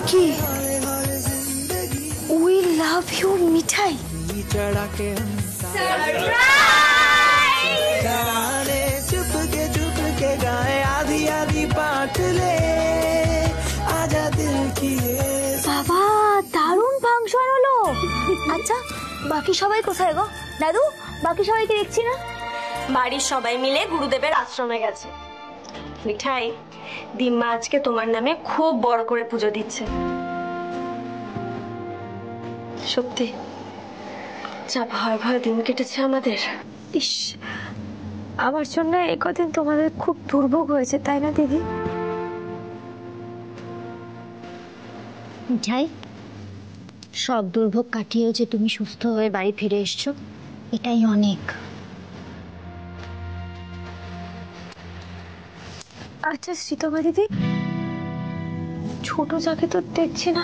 কি we love you মিঠাই? চুপকে গায়ে আধি আধি বাটলে আজা দিল কি। বাবা দারুণ ফাংশন হলো। আচ্ছা বাকি সবাই কোথায় গো দাদু? বাকি সবাইকে দেখছি না। বাড়ির সবাই মিলে গুরুদেবের আশ্রমে গেছে। মিঠাই, দিম্মা আজকে তোমার নামে খুব বড় করে পুজো দিচ্ছে। সত্যি যা ভয় ভয় দিন কেটেছে আমাদের। ইস, আমার জন্য এই কদিন তোমাদের খুব দুর্ভোগ হয়েছে তাই না দিদি? মিঠাই, সব দুর্ভোগ কাটিয়েও যে তুমি সুস্থ হয়ে বাড়ি ফিরে এসছো, এটাই অনেক। আচ্ছা শ্রীতমা দিদি, ছোট যাকে তো দেখছি না,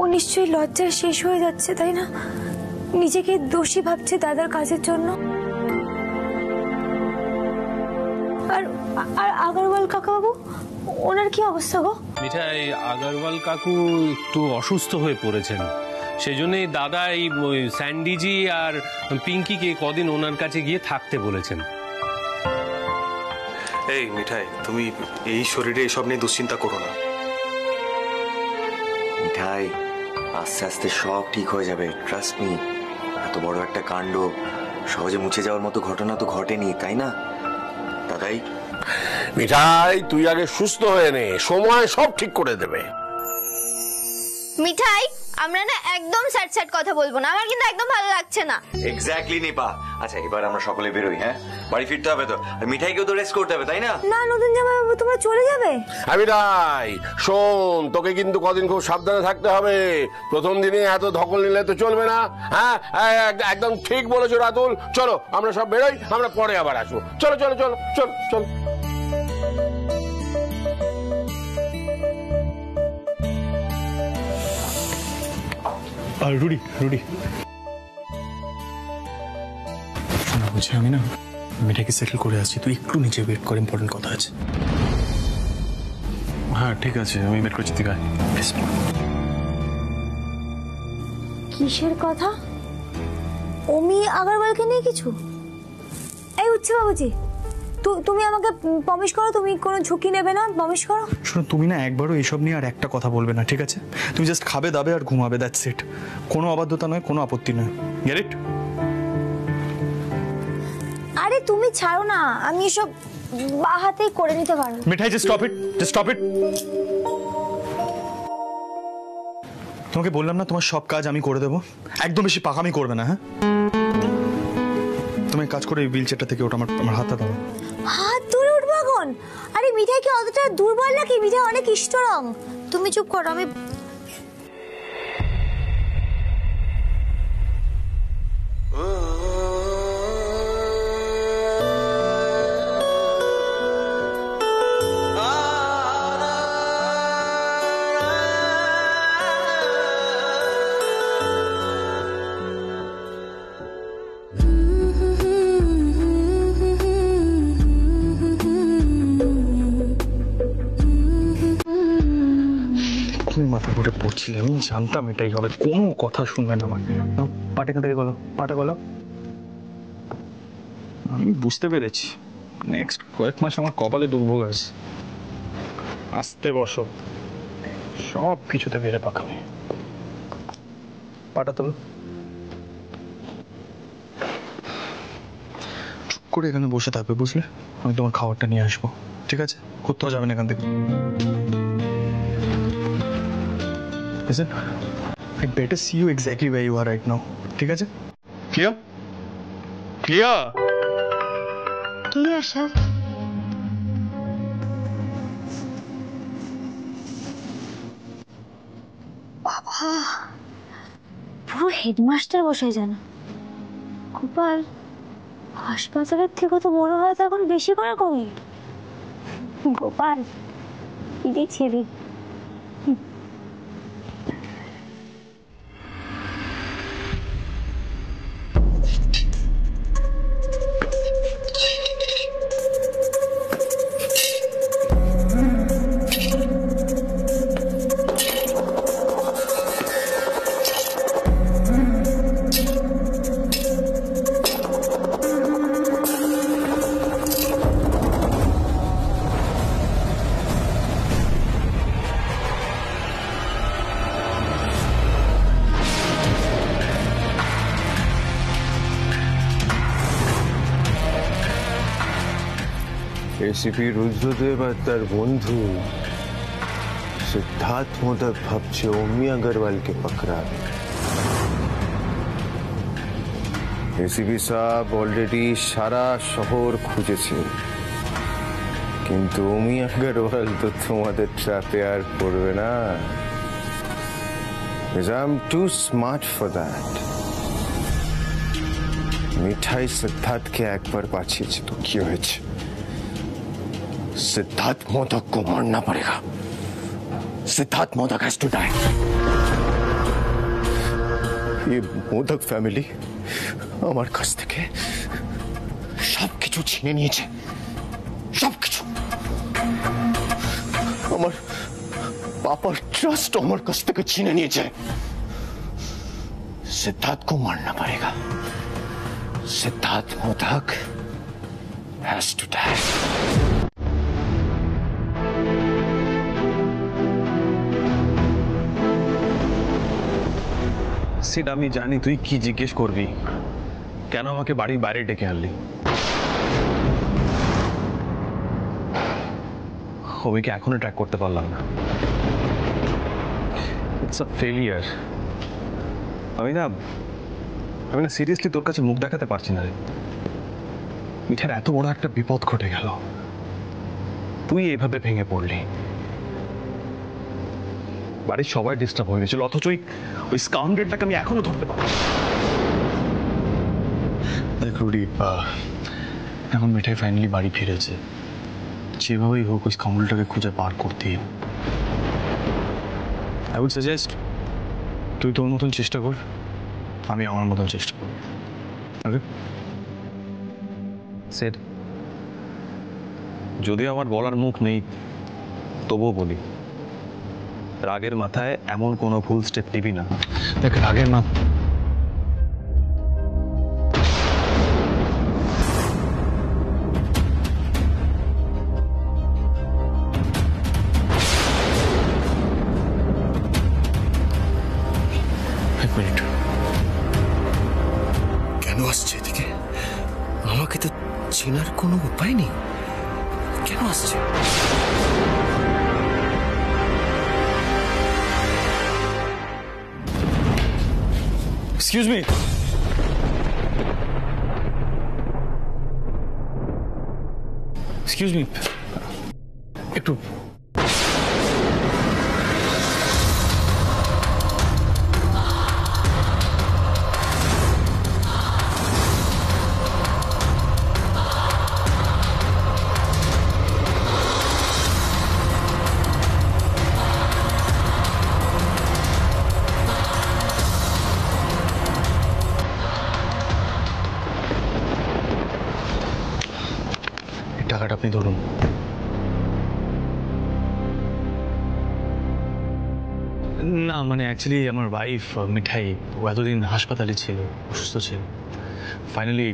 ও নিশ্চয়ই লজ্জায় শেষ হয়ে যাচ্ছে তাই না? নিজেকে দোষী ভাবছে দাদার কাজের জন্য। আর আর আগরওয়াল কাকাবাবু, ওনার কি অবস্থা গো? মিঠাই, আগরওয়াল কাকু একটু অসুস্থ হয়ে পড়েছেন, সেই জন্যই দাদা এই স্যান্ডিজি আর পিঙ্কিকে কদিন ওনার কাছে গিয়ে থাকতে বলেছেন। এই মিঠাই, তুমি এই শরীরে এসব নিয়ে দুশ্চিন্তা করো না। মিঠাই, আস্তে আস্তে সব ঠিক হয়ে যাবে, ট্রাস্ট মি। এত বড় একটা কাণ্ড সহজে মুছে যাওয়ার মতো ঘটনা তো ঘটেনি, তাই না দাদাই? মিঠাই, তুই আগে সুস্থ হয়ে নে, সময় সব ঠিক করে দেবে। মিঠাই, আমরা না একদম স্যাড স্যাড কথা বলবো না, আমার কিন্তু একদম ভালো লাগছে না। এক্স্যাক্টলি নিপা। আচ্ছা এবার আমরা সকলে বেরোই, হ্যাঁ? বাড়ি ফিরতে হবে তো, আর মিঠাইকেও তো রেস্ট করতে হবে, তাই না? না নতুন জামাইবাবু, তোমরা চলে যাবে? মিঠাই শোন, তোকে কিন্তু কদিন খুব সাবধানে থাকতে হবে। প্রথম দিনে এত ধকল নিলে তো চলবে না। হ্যাঁ একদম ঠিক বলেছো রাতুল। চলো আমরা সব বেরোই, আমরা পরে আবার আসবো। চলো চলো চলো চলো চলো। রুডি রুডি, শোনা বলছি, আমি না মেয়েটাকে সেটেল করে আসছি, তুই একটু নিচে ওয়েট কর, ইম্পর্টেন্ট কথা আছে। হ্যাঁ ঠিক আছে, আমি ওয়েট করছি, তুই আয়। কিসের কথা? অমি আগরওয়ালকে নিয়ে কিছু? এই উচ্ছে বাবুজি, তুমি আমাকে প্রমিস করো তুমি কোনো ঝুঁকি নেবে না, প্রমিস করো। শোনো, তুমি না একবারও এসব নিয়ে আর একটা কথা বলবে না, ঠিক আছে? তুমি জাস্ট খাবে দাবে আর ঘুমাবে, দ্যাটস ইট। কোনো অবাধ্যতা নয়, কোনো আপত্তি নয়, গেট ইট? আরে তুমি ছাড়ো না, আমি এসব বাহাতেই করে নিতে পারবো। Mithai just stop it, just stop it. তোমাকে বললাম না তোমার সব কাজ আমি করে দেবো, একদম বেশি পাকামি করবে না, হ্যাঁ? তুমি কাজ করে হুইল চেয়ারটা থেকে ওটা আমার হাতটা দাও। হাত ধরে উঠবো এখন? আরে মিঠাই কি অতটা দুর্বল নাকি? মিঠাই অনেক স্ট্রং। তুমি চুপ করো, আমি মাথা ঘুরে পড়ছিলে, আমি জানতাম এটাই হবে, কোনো কথা শুনবে না আমাকে। পাটা এখান থেকে গলো, পাটা গলো। আমি বুঝতে পেরেছি নেক্সট কয়েক মাস আমার কপালে দুর্ভোগ আছে। আস্তে বসো, সব কিছুতে বেড়ে পাকাবে। পাটা তোলো, চুপ করে এখানে বসে থাকবে, বুঝলে? আমি তোমার খাবারটা নিয়ে আসবো, ঠিক আছে? কোথাও যাবে না এখান থেকে। Listen, I'd better see you exactly where you are right now. ঠিক আছে? Clear? Clear? Clear, sir. বাবা, পুরো হেডমাস্টার বসে যেন। গোপাল, হাসপাতালের থেকে তো মনে হয় এখন বেশি করে কমি। গোপাল, কি ছেলে। এসিপি রুদ্রদেব আর তার বন্ধু সিদ্ধার্থ মোদক ভাবছে অমি আগরওয়ালকে পাকড়াবে। এসিপি সাহেব অলরেডি সারা শহর খুঁজেছে, কিন্তু অমি আগরওয়াল তো তোমাদের ট্র্যাপে আর পড়বে না। I am too smart for that. মিঠাই সিদ্ধার্থকে একবার বাঁচিয়েছে তো কি হয়েছে? सिद्धार्थ मोदक को मारना पड़ेगा। Siddharth Modak has to die. ये मोदक फैमिली আমার কাছ থেকে সবকিছু ছিনে নিয়েছে, সবকিছু। আমার পাপার ট্রাস্ট আমার কাছ থেকে ছিনে নিয়েছে। सिद्धार्थ को मारना पड़ेगा। Siddharth Modak has to die. Sid, আমি জানি তুই কি জিজ্ঞেস করবি, কেন আমাকে বাড়ির বাইরে ডেকে আনলি। হবিকে এখনো ট্র্যাক করতে পারলাম না। It's a failure. আমি না সিরিয়াসলি তোর কাছে মুখ দেখাতে পারছি না রে। মিঠার এত বড় একটা বিপদ ঘটে গেল, তুই এভাবে ভেঙে পড়লি। বাড়ির সবাই ডিস্টার্ব হয়ে গেছিল, অথচ ওই স্কাউন্ডারটাকে আমি এখনো ধরতে পারি। দেখ রুডি, এখন মিঠাই ফাইনালি বাড়ি ফিরেছে, যেভাবেই হোক ওই স্কাউন্ডারটাকে খুঁজে বার করতে। আই উড সাজেস্ট তুই তোর মতন চেষ্টা কর, আমি আমার মতন চেষ্টা করব। ওকে সেট। যদিও আমার বলার মুখ নেই, তবুও বলি, রাগের মাথায় এমন কোনো ভুল স্টেপ নিবি না। দেখ রাগের এক মিনিট, কেন আসছে এদিকে? আমাকে তো চেনার কোনো উপায় নেই, কেন আসছে? এক্সকিউজ মি, এক্সকিউজ মি, একটু টাকাটা আপনি ধরুন। না মানে অ্যাকচুয়ালি আমার ওয়াইফ মিঠাই, ও এতদিন হাসপাতালে ছিল, অসুস্থ ছিল, ফাইনালি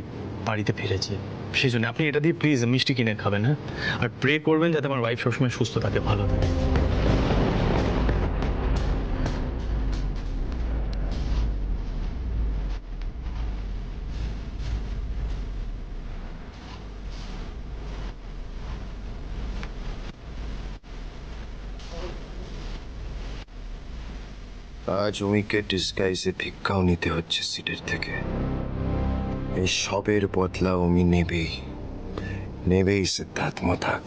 বাড়িতে ফিরেছে, সেই জন্য আপনি এটা দিয়ে প্লিজ মিষ্টি কিনে খাবেন, হ্যাঁ? আর প্রে করবেন যাতে আমার ওয়াইফ সবসময় সুস্থ থাকে, ভালো থাকে। আজ অমিকে ডিসগাইজে ভিক্ষাও নিতে হচ্ছে সিটের থেকে। এই সবের বদলা অমি নেবেই সিদ্ধার্থ মোদক।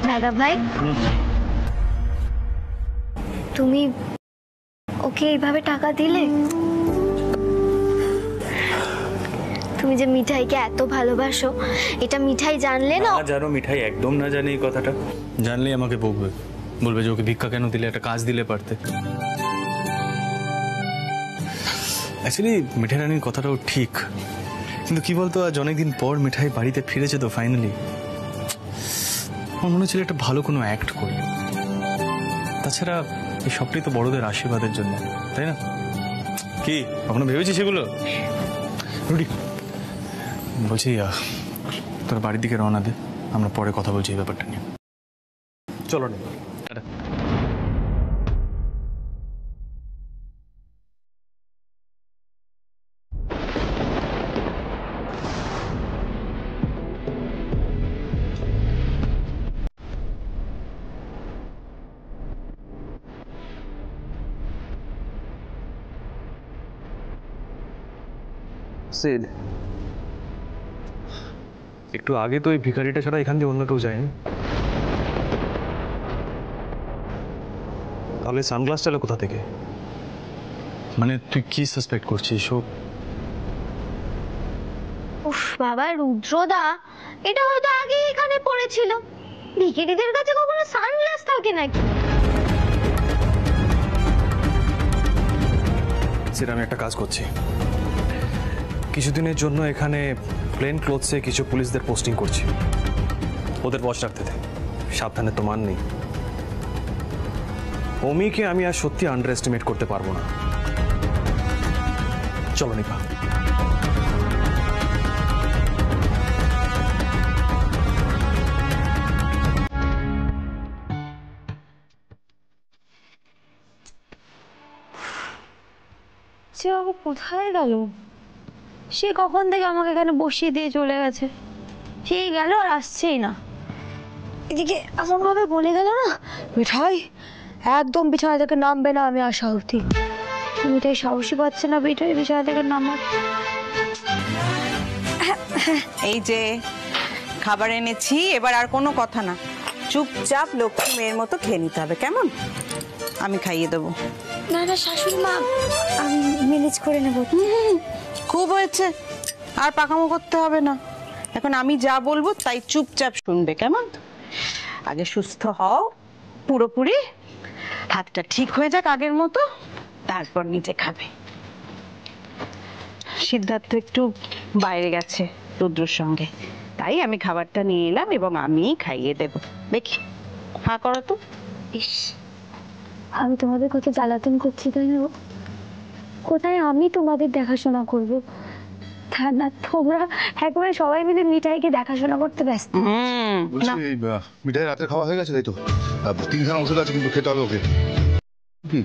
দাদা ভাই, তুমি ওকে এইভাবে টাকা দিলে? তুমি যে মিঠাইকে এত ভালোবাসো, এটা মিঠাই জানলে না? জানো, মিঠাই একদম না জানে এই কথাটা। জানলেই আমাকে বলবে যে ওকে ভিক্ষা কেন দিলে, একটা কাজ দিলে পারতে। অ্যাকচুয়ালি মিঠাই রানীর কথাটাও ঠিক, কিন্তু কি বলতো, আজ অনেকদিন পর মিঠাই বাড়িতে ফিরেছে তো ফাইনালি, আমার মনে হচ্ছিল একটা ভালো কোনো অ্যাক্ট করি। তাছাড়া এই সবটাই তো বড়দের আশীর্বাদের জন্য, তাই না? কি কখনো ভেবেছি সেগুলো? রুডি বলছি, তোর বাড়ির দিকে রওনা দে, আমরা পরে কথা বলছি এই ব্যাপারটা নিয়ে। চলো না, টাটা। সিড, একটু আগে তো এই ভিখারিটা ছাড়া এখান দিয়ে অন্য কেউ যায়নি। তাহলে সানগ্লাসটা এলো কোথা থেকে? মানে তুই কি সাসপেক্ট করছিস? ও উফ বাবা, রুদ্রদা, এটা হয়তো আগে এখানে পড়েছিল। ভিখারিদের কাছে কখনো সানগ্লাস থাকে নাকি? সেটা আমি একটা কাজ করছি, কিছুদিনের জন্য এখানে প্লেন ক্লোথসে কিছু পুলিশদের পোস্টিং করছি। ওদের ওয়াচ রাখতে দে, সাবধানে তো মান নেই। অমিকে আমি আর সত্যি আন্ডার এস্টিমেট করতে পারবো না। চলো নিপা। সে বাবু কোথায় গেল? সে কখন থেকে আমাকে এখানে বসিয়ে দিয়ে চলে গেছে, সেই গেল আর আসছেই না। এদিকে এমন ভাবে বলে গেল না, মিঠাই একদম বিছানা থেকে নামবে না আমি আসা অবধি। মিঠাই সাহসী পাচ্ছে না মিঠাই বিছানা থেকে নামার। এই যে খাবার এনেছি, এবার আর কোনো কথা না, চুপচাপ লক্ষ্মী মেয়ের মতো খেয়ে নিতে হবে, কেমন? আমি খাইয়ে দেবো। না না শাশুড়ি মা, আমি ম্যানেজ করে নেব। খুব হয়েছে, আর পাকামো করতে হবে না। এখন আমি যা বলবো তাই চুপচাপ শুনবে, কেমন? আগে সুস্থ হও পুরোপুরি, হাতটা ঠিক হয়ে যাক আগের মতো, তারপর নিজে খাবে। সিদ্ধার্থ একটু বাইরে গেছে রুদ্রর সঙ্গে, তাই আমি খাবারটা নিয়ে এলাম এবং আমি খাইয়ে দেব। দেখি, হা করো তো। ইস, আমি তোমাদের কত জ্বালাতন করছি তাই না? কোথায় আমি তোমাদের দেখাশোনা করবো? তা না, তোমরা একেবারে সবাই মিলে মিঠাইকে দেখাশোনা করতে ব্যস্ত। বলছি মিঠাই রাতের খাওয়া হয়ে গেছে তাই তো? 3খানা ওষুধ আছে কিন্তু খেতে হবে ওকে। কি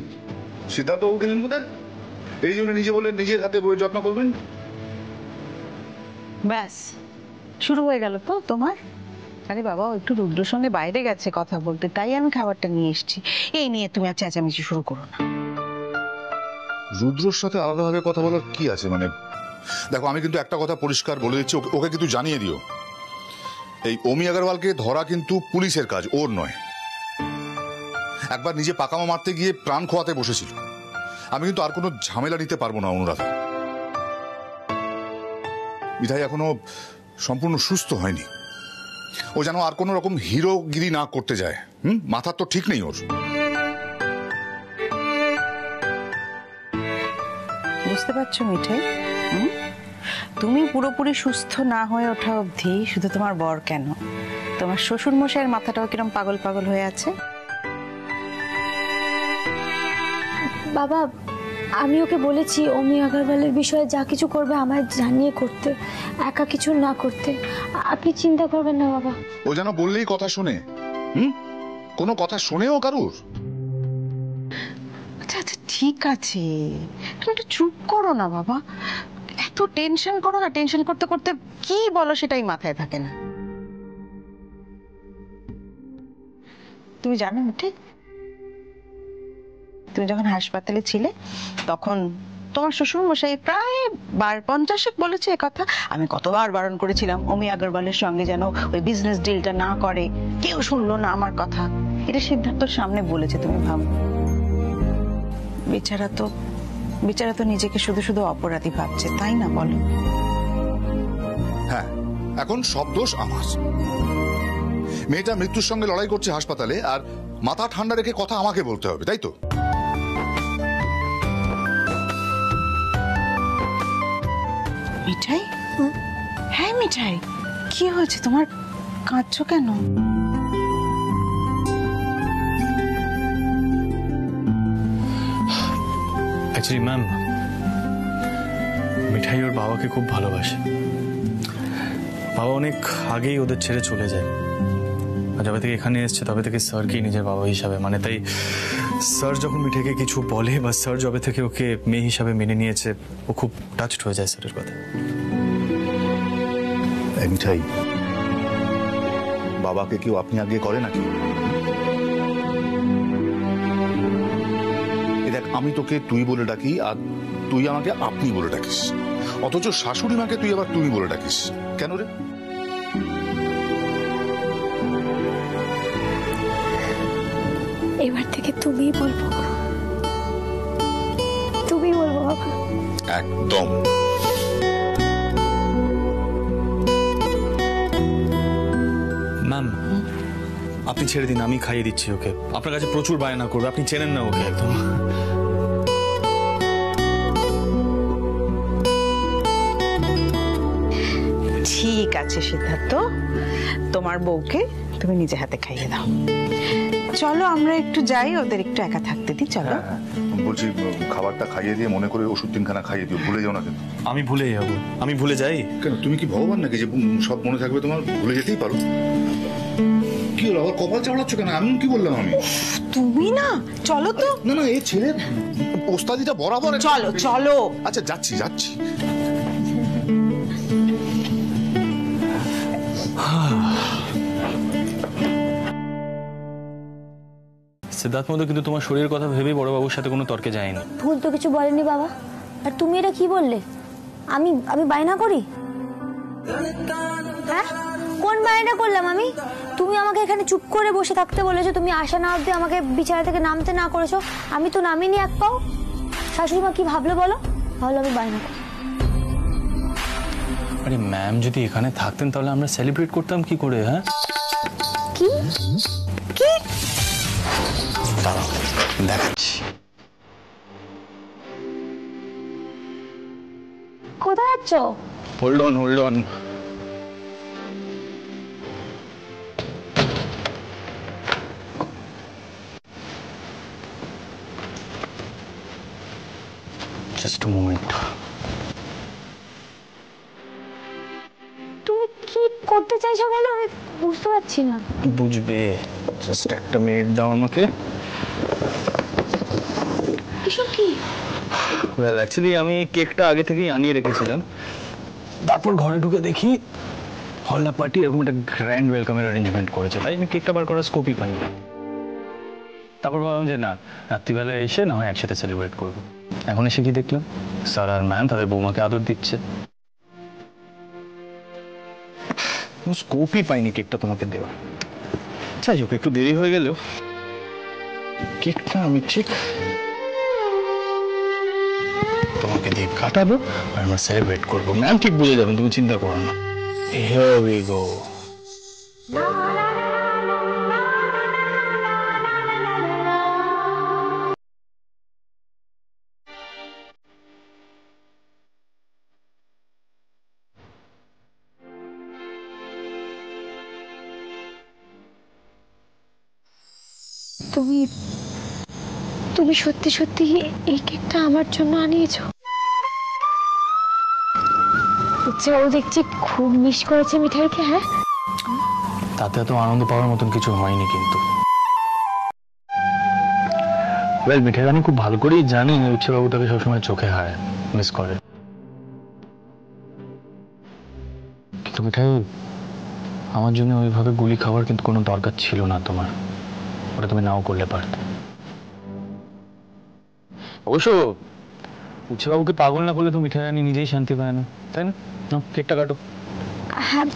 সিদ্ধান্ত ও গেলেন কোথায়? এই জন্য নিজে বললেন নিজের হাতে বইয়ের যত্ন করবেন। ব্যাস শুরু হয়ে গেল তো তোমার। আরে বাবা, ও একটু রুদ্রর সঙ্গে বাইরে গেছে কথা বলতে, তাই আমি খাবারটা নিয়ে এসেছি। এই নিয়ে তুমি আর চেঁচামেচি শুরু করো না। রুদ্রর সাথে আলাদাভাবে কথা বলার কি আছে? মানে দেখো, আমি কিন্তু একটা কথা পরিষ্কার বলে দিচ্ছি, ওকে কিন্তু জানিয়ে দিও, এই অমি আগরওয়ালকে ধরা কিন্তু পুলিশের কাজ, ওর নয়। একবার নিজে পাকামো মারতে গিয়ে প্রাণ খোয়াতে বসেছিল। আমি কিন্তু আর কোনো ঝামেলা নিতে পারবো না অনুরাধা। মিঠাই এখনো সম্পূর্ণ সুস্থ হয়নি, ও যেন আর কোনো রকম হিরোগিরি না করতে যায়। মাথার তো ঠিক নেই ওর। বুঝতে পারছো মিঠাই? তুমি পুরোপুরি সুস্থ না হয়ে ওঠা অবধি শুধু তোমার বর কেন, তোমার শ্বশুর মশাইয়ের মাথাটাও কিরম পাগল পাগল হয়ে আছে। বাবা, আমি ওকে বলেছি অমি আগরওয়ালের বিষয়ে যা কিছু করবে আমায় জানিয়ে করতে, একা কিছু না করতে। আপনি চিন্তা করবেন না বাবা। ও যেন বললেই কথা শোনে, কোনো কথা শোনেও কারুর। আচ্ছা আচ্ছা ঠিক আছে, তুমি একটু চুপ করো না বাবা, এত টেনশন করো না। টেনশন করতে করতে কি বলো সেটাই মাথায় থাকে না। তুমি জানো মিঠাই, তুমি যখন হাসপাতালে ছিলে তখন তোমার শ্বশুর মশাই প্রায় 50 বলেছে কথা। আমি কতবার বারণ করেছিলাম অমি আগরওয়ালের সঙ্গে যেন ওই বিজনেস ডিলটা না করে, কেউ শুনলো না আমার কথা। এটা সিদ্ধার্থর সামনে বলেছে, তুমি ভাবো। বেচারা তো নিজেকে শুধু শুধু অপরাধী ভাবছে, তাই না বলো? হ্যাঁ, এখন সব দোষ আমার। মেয়েটা মৃত্যুর সঙ্গে লড়াই করছে হাসপাতালে, আর মাথা ঠান্ডা রেখে কথা আমাকে বলতে হবে, তাই তো? মিঠাই, হ্যাঁ মিঠাই, কি হয়েছে তোমার? কাঁদছো কেন? অ্যাকচুয়ালি ম্যাম, মিঠাই ওর বাবাকে খুব ভালোবাসে। বাবা অনেক আগেই ওদের ছেড়ে চলে যায়, আর যবে থেকে এখানে এসছে তবে থেকে স্যারকেই নিজের বাবা হিসাবে মানে। তাই স্যার যখন মিঠাইকে কিছু বলে বা স্যার যবে থেকে ওকে মেয়ে হিসাবে মেনে নিয়েছে, ও খুব টাচড হয়ে যায় স্যারের কথা। মিঠাই, বাবাকে কেউ আপনি আগে করে নাকি? দেখ, আমি তোকে তুই বলে ডাকি আর তুই আমাকে আপনি বলে ডাকিস। অথচ শাশুড়ি মাকে তুই আবার তুমি বলে ডাকিস কেন রে? এবার থেকে তুমিই বলবো, তুমি বলবো বাবা। একদম। ম্যাম আপনি ছেড়ে দিন, আমি খাইয়ে দিচ্ছি ওকে। আপনার কাছে প্রচুর বায়না করবে, আপনি চেনেন না ওকে একদম। ঠিক আছে সিদ্ধার্থ, তোমার বউকে তুমি নিজে হাতে খাইয়ে দাও। চলো আমরা একটু যাই, ওদের একটু একা থাকতে দিই। চলো। বলছি খাবারটা খাইয়ে দিয়ে মনে করে ওষুধ 3খানা খাইয়ে দিও, ভুলে যাও না কিন্তু। আমি ভুলে যাবো? আমি ভুলে যাই কেন? তুমি কি ভগবান নাকি যে সব মনে থাকবে তোমার? ভুলে যেতেই পারো। কি হলো আবার কপাল চাওড়াচ্ছ কেন? এমন কি বললাম আমি? তুমি না, চলো তো। না না, এই ছেলে ওস্তাদিটা বরাবর। চলো চলো। আচ্ছা যাচ্ছি যাচ্ছি। সিদ্ধার্থ মতো কিন্তু তোমার শরীরের কথা ভেবেই বড়বাবুর সাথে কোনো তর্কে যায়নি। ভুল তো কিছু বলেনি বাবা। আর তুমি এটা কি বললে? আমি আমি বায়না করি? হ্যাঁ, কোন বায়না করলাম আমি? তুমি আমাকে এখানে চুপ করে বসে থাকতে বলেছো, তুমি আসা না অব্দি আমাকে বিছানা থেকে নামতে না করেছো, আমি তো নামিনি এক পাও। শাশুড়ি মা কি ভাবলো বলো? ভাবলো আমি বায়না করি। আরে ম্যাম যদি এখানে থাকতেন তাহলে আমরা সেলিব্রেট করতাম কি করে? হ্যাঁ কি কি? দাঁড়াও দেখাচ্ছি। কোথায় যাচ্ছ? Hold on hold on. Just a moment. তুমি কি করতে চাইছো বলো, আমি বুঝতে পারছি না। বুঝবে, জাস্ট একটা মিনিট দাও আমাকে। এসব কি? ওয়েল অ্যাকচুয়ালি আমি কেকটা আগে থেকেই আনিয়ে রেখেছিলাম, তারপর ঘরে ঢুকে দেখি হল্লা পার্টি এরকম একটা গ্র্যান্ড ওয়েলকামের অ্যারেঞ্জমেন্ট করেছে, তাই আমি কেকটা বার করার স্কোপই পাইনি। তারপর ভাবলাম যে না, রাত্রিবেলা এসে না হয় একসাথে সেলিব্রেট করবো। এখন এসে কি দেখলাম, স্যার আর ম্যাম তাদের বৌমাকে আদর দিচ্ছে। স্কোপই পাইনি কেকটা তোমাকে দেওয়া। যাই হোক, একটু দেরি হয়ে গেলেও কেকটা আমি ঠিক তোমাকে দিয়ে কাটাবো আর আমরা সেলিব্রেট করবো। ম্যাম ঠিক বুঝে যাবেন, তুমি চিন্তা করো না। Here we go. তুমি তুমি সত্যি সত্যি এই কেকটা আমার জন্য আনিয়েছো? ও দেখছি খুব মিস করেছে মিঠাইকে। হ্যাঁ, তাতে তো আনন্দ পাওয়ার মতন কিছু হয়নি কিন্তু। ওয়েল মিঠাই আমি খুব ভালো করেই জানি উচ্চবাবু তাকে সবসময় চোখে হায়, মিস করে। কিন্তু মিঠাই আমার জন্য ওইভাবে গুলি খাওয়ার কিন্তু কোনো দরকার ছিল না তোমার। ওটা তুমি নাও করলে পারতে। অবশ্য উচ্চবাবুকে পাগল না করলে তো মিঠাই রানী নিজেই শান্তি পায় না, তাই না? নাও কেকটা কাটো। হ্যাঁ,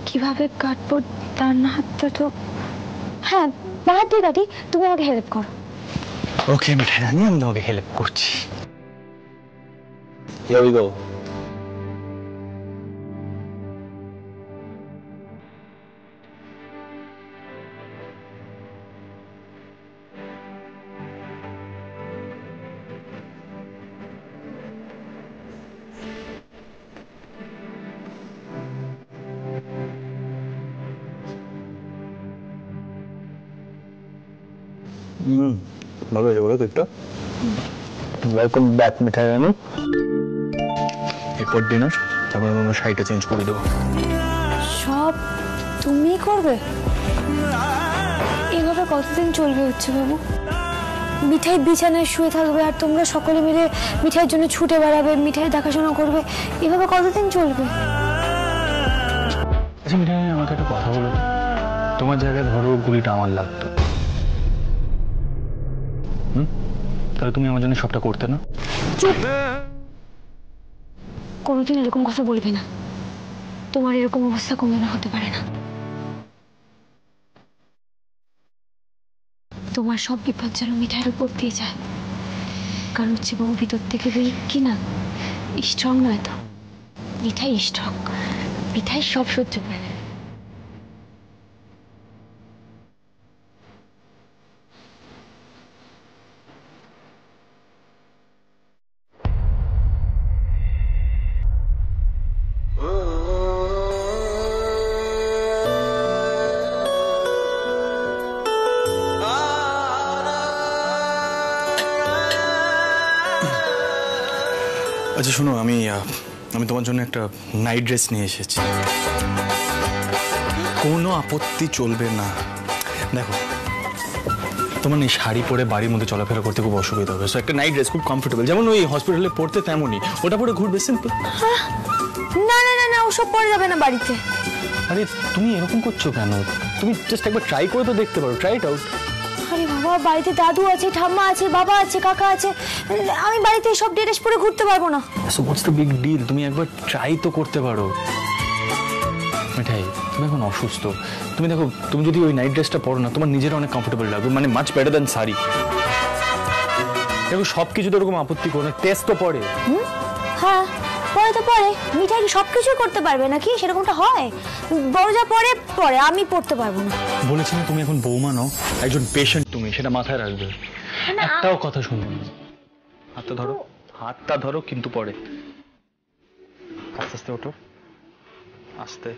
কিভাবে কাটবো তার না হাতটা তো। হ্যাঁ, না হাত দিয়ে কাটি, তুমি আমাকে হেল্প করো। ওকে মিঠাই রানী, আমি তোমাকে হেল্প করছি। Here we go. ভালো হয়েছে বলো কেকটা? ওয়েলকাম ব্যাক মিঠাই রানী। এরপর ডিনার, তারপর আমরা শাড়িটা চেঞ্জ করে দেবো। সব তুমি করবে? এভাবে কতদিন চলবে হচ্ছে বাবু? মিঠাই বিছানায় শুয়ে থাকবে আর তোমরা সকলে মিলে মিঠাইয়ের জন্য ছুটে বেড়াবে, মিঠাই দেখাশোনা করবে, এভাবে কতদিন চলবে? আচ্ছা মিঠাই, আমাকে একটা কথা বলো, তোমার জায়গায় ধরো গুলিটা আমার লাগতো, তাহলে তুমি আমার জন্য সবটা করতে না? চুপ! কোনোদিন এরকম কথা বলবে না। তোমার এরকম অবস্থা কোনোদিন হতে পারে না। তোমার সব বিপদ যেন মিঠাইয়ের উপর দিয়ে যায়, কারণ হচ্ছে বাবু ভিতর থেকে কি না স্ট্রং নয় তো, মিঠাই স্ট্রং, মিঠাই সব সহ্য করে। আচ্ছা শোনো, আমি তোমার জন্য একটা নাইট ড্রেস নিয়ে এসেছি। কোনো আপত্তি চলবে না। দেখো, তোমার এই শাড়ি পরে বাড়ির মধ্যে চলাফেরা করতে খুব অসুবিধা হবে, সো একটা নাইট ড্রেস খুব কমফোর্টেবল, যেমন ওই হসপিটালে পড়তে তেমনই, ওটা পরে ঘুরবে, সিম্পল। না না না না, ওসব পরে যাবে না বাড়িতে। আরে তুমি এরকম করছো কেন? তুমি জাস্ট একবার ট্রাই করে তো দেখতে পারো, ট্রাই ইট আউট। আরে বাবা, বাড়িতে দাদু আছে, ঠাম্মা আছে, বাবা আছে, কাকা আছে, আমি বাড়িতে সব ড্রেস পরে ঘুরতে পারবো না। So what's the big deal? তুমি একবার ট্রাই তো করতে পারো। মিঠাই, তুমি এখন অসুস্থ, তুমি দেখো, তুমি যদি ওই নাইট ড্রেসটা পরো না, তোমার নিজের অনেক কমফোর্টেবল লাগবে, মানে মাচ বেটার দ্যান শাড়ি। দেখো, সব কিছু তো এরকম আপত্তি করো না, টেস্ট তো পড়ে। হ্যাঁ, পরে তো পরে। মিঠাই কি সবকিছুই করতে পারবে নাকি? সেরকমটা হয়? বড় যা পরে পরে, আমি পড়তে পারবো না। বলেছি না, তুমি এখন বৌমা নও, একজন পেশেন্ট, তুমি সেটা মাথায় রাখবে। একটাও কথা শুনবে না। হাতটা ধরো, হাতটা ধরো, কিন্তু পরে আস্তে আস্তে ওঠো, আস্তে।